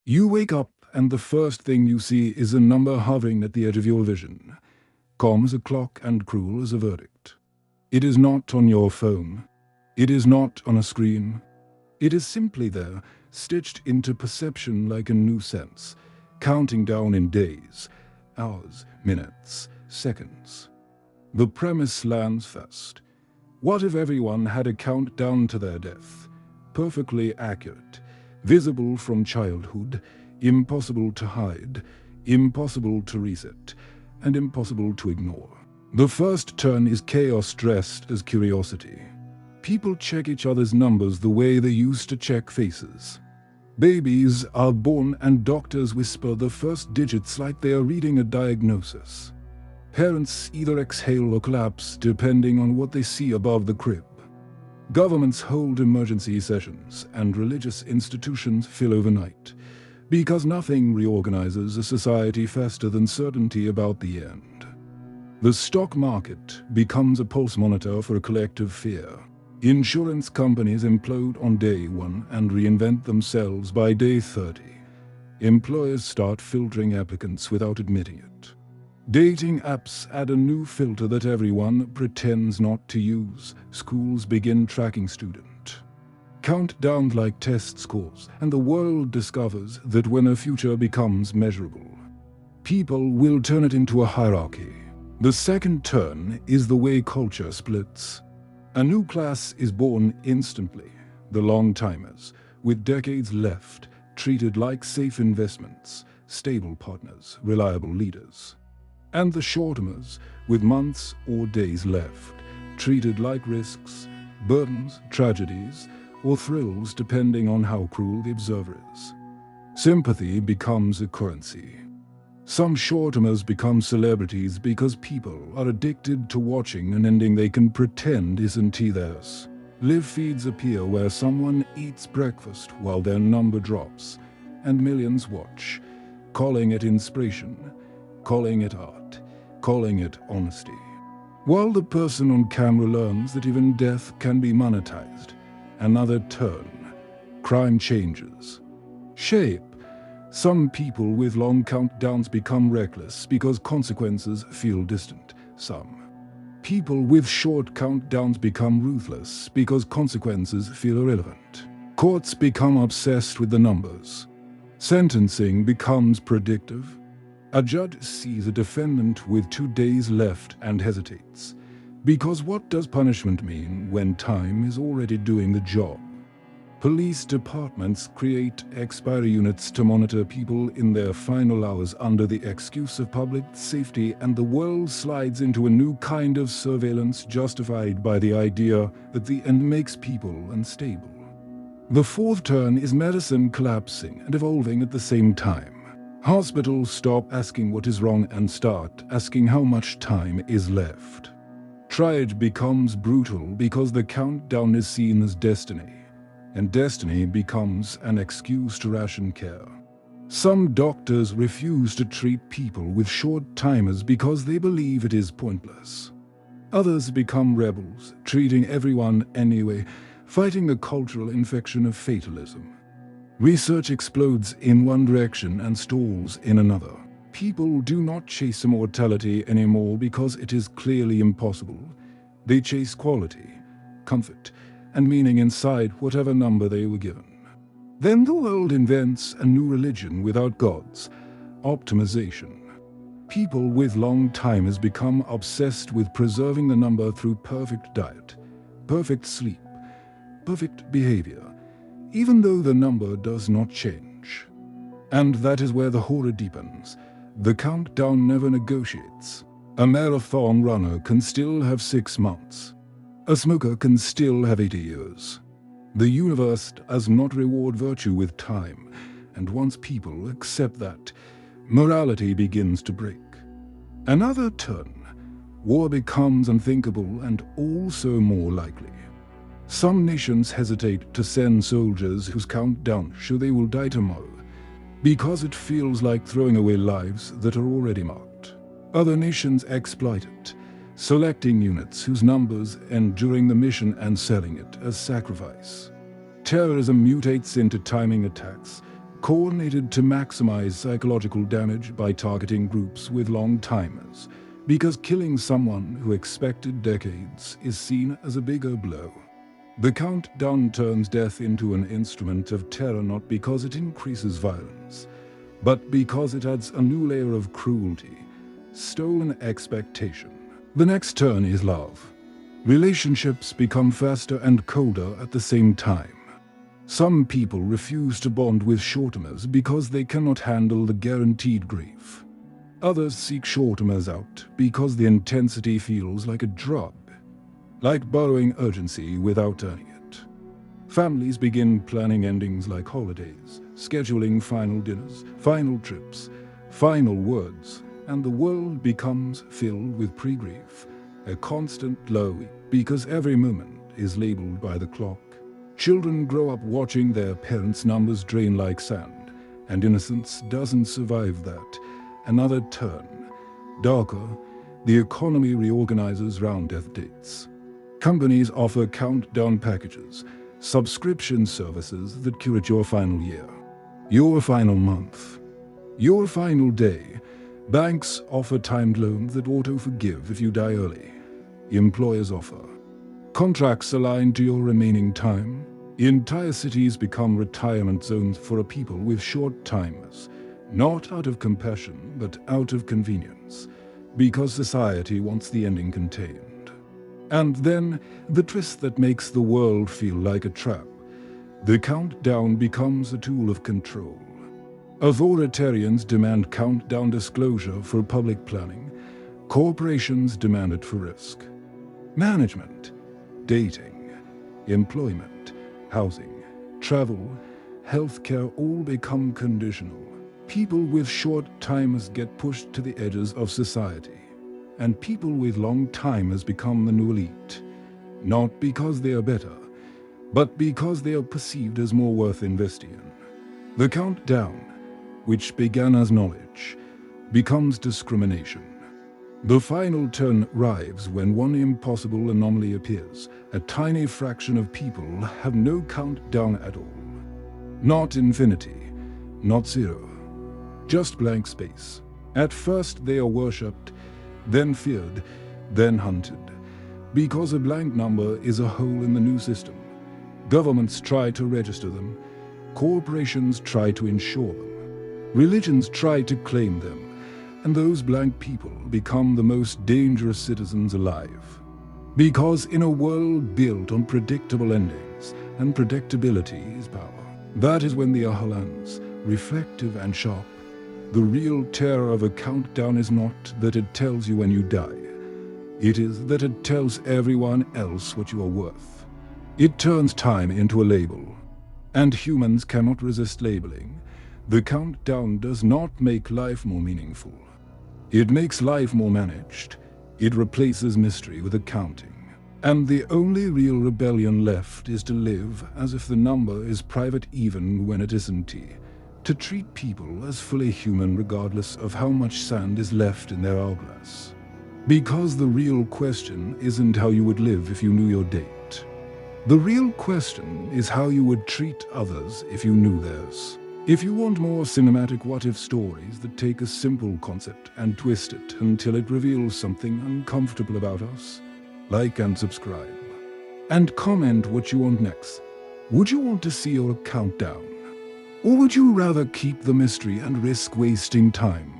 You wake up and the first thing you see is a number hovering at the edge of your vision, calm as a clock and cruel as a verdict. It is not on your phone. It is not on a screen. It is simply there, stitched into perception like a new sense, counting down in days, hours, minutes, seconds. The premise lands fast. What if everyone had a countdown to their death? Perfectly accurate, visible from childhood, impossible to hide, impossible to reset, and impossible to ignore. The first turn is chaos dressed as curiosity. People check each other's numbers the way they used to check faces. Babies are born and doctors whisper the first digits like they are reading a diagnosis. Parents either exhale or collapse depending on what they see above the crib. Governments hold emergency sessions and religious institutions fill overnight, because nothing reorganizes a society faster than certainty about the end. The stock market becomes a pulse monitor for a collective fear. Insurance companies implode on day 1 and reinvent themselves by day 30. Employers start filtering applicants without admitting it. Dating apps add a new filter that everyone pretends not to use. Schools begin tracking student countdowns like test scores, and the world discovers that when a future becomes measurable, people will turn it into a hierarchy. The second turn is the way culture splits. A new class is born instantly, the long-timers, with decades left, treated like safe investments, stable partners, reliable leaders. And the short-termers, with months or days left, treated like risks, burdens, tragedies, or thrills depending on how cruel the observer is. Sympathy becomes a currency. Some short-termers become celebrities because people are addicted to watching an ending they can pretend isn't theirs. Live feeds appear where someone eats breakfast while their number drops, and millions watch, calling it inspiration, calling it art, calling it honesty. While the person on camera learns that even death can be monetized, another turn. Crime changes shape. Some people with long countdowns become reckless because consequences feel distant. Some people with short countdowns become ruthless because consequences feel irrelevant. Courts become obsessed with the numbers. Sentencing becomes predictive. A judge sees a defendant with 2 days left and hesitates. Because what does punishment mean when time is already doing the job? Police departments create expiry units to monitor people in their final hours under the excuse of public safety, and the world slides into a new kind of surveillance justified by the idea that the end makes people unstable. The fourth turn is medicine collapsing and evolving at the same time. Hospitals stop asking what is wrong and start asking how much time is left. Triage becomes brutal because the countdown is seen as destiny, and destiny becomes an excuse to ration care. Some doctors refuse to treat people with short timers because they believe it is pointless. Others become rebels, treating everyone anyway, fighting the cultural infection of fatalism. Research explodes in one direction and stalls in another. People do not chase immortality anymore because it is clearly impossible. They chase quality, comfort, and meaning inside whatever number they were given. Then the world invents a new religion without gods: optimization. People with long timers become obsessed with preserving the number through perfect diet, perfect sleep, perfect behavior, even though the number does not change. And that is where the horror deepens. The countdown never negotiates. A marathon runner can still have 6 months. A smoker can still have 80 years. The universe does not reward virtue with time, and once people accept that, morality begins to break. Another turn. War becomes unthinkable and also more likely. Some nations hesitate to send soldiers whose countdown show they will die tomorrow, because it feels like throwing away lives that are already marked. Other nations exploit it, selecting units whose numbers end during the mission and selling it as sacrifice. Terrorism mutates into timing attacks, coordinated to maximize psychological damage by targeting groups with long timers, because killing someone who expected decades is seen as a bigger blow. The countdown turns death into an instrument of terror not because it increases violence, but because it adds a new layer of cruelty, stolen expectation. The next turn is love. Relationships become faster and colder at the same time. Some people refuse to bond with short-termers because they cannot handle the guaranteed grief. Others seek short-termers out because the intensity feels like a drug, like borrowing urgency without earning it. Families begin planning endings like holidays, scheduling final dinners, final trips, final words, and the world becomes filled with pre-grief, a constant low because every moment is labeled by the clock. Children grow up watching their parents' numbers drain like sand, and innocence doesn't survive that. Another turn. Darker, the economy reorganizes round death dates. Companies offer countdown packages, subscription services that curate your final year, your final month, your final day. Banks offer timed loans that auto-forgive if you die early. Employers offer contracts aligned to your remaining time. Entire cities become retirement zones for people with short timers, not out of compassion, but out of convenience, because society wants the ending contained. And then, the twist that makes the world feel like a trap. The countdown becomes a tool of control. Authoritarians demand countdown disclosure for public planning. Corporations demand it for risk. Management, dating, employment, housing, travel, healthcare all become conditional. People with short timers get pushed to the edges of society, and people with long timers become the new elite, not because they are better, but because they are perceived as more worth investing in. The countdown, which began as knowledge, becomes discrimination. The final turn arrives when one impossible anomaly appears. A tiny fraction of people have no countdown at all. Not infinity, not zero, just blank space. At first they are worshipped, then feared, then hunted. Because a blank number is a hole in the new system. Governments try to register them. Corporations try to insure them. Religions try to claim them. And those blank people become the most dangerous citizens alive. Because in a world built on predictable endings, and predictability is power, that is when the aha lands, reflective and sharp. The real terror of a countdown is not that it tells you when you die. It is that it tells everyone else what you are worth. It turns time into a label. And humans cannot resist labeling. The countdown does not make life more meaningful. It makes life more managed. It replaces mystery with accounting. And the only real rebellion left is to live as if the number is private even when it isn't. To treat people as fully human regardless of how much sand is left in their hourglass. Because the real question isn't how you would live if you knew your date. The real question is how you would treat others if you knew theirs. If you want more cinematic what-if stories that take a simple concept and twist it until it reveals something uncomfortable about us, like and subscribe. And comment what you want next. Would you want to see your countdown? Or would you rather keep the mystery and risk wasting time?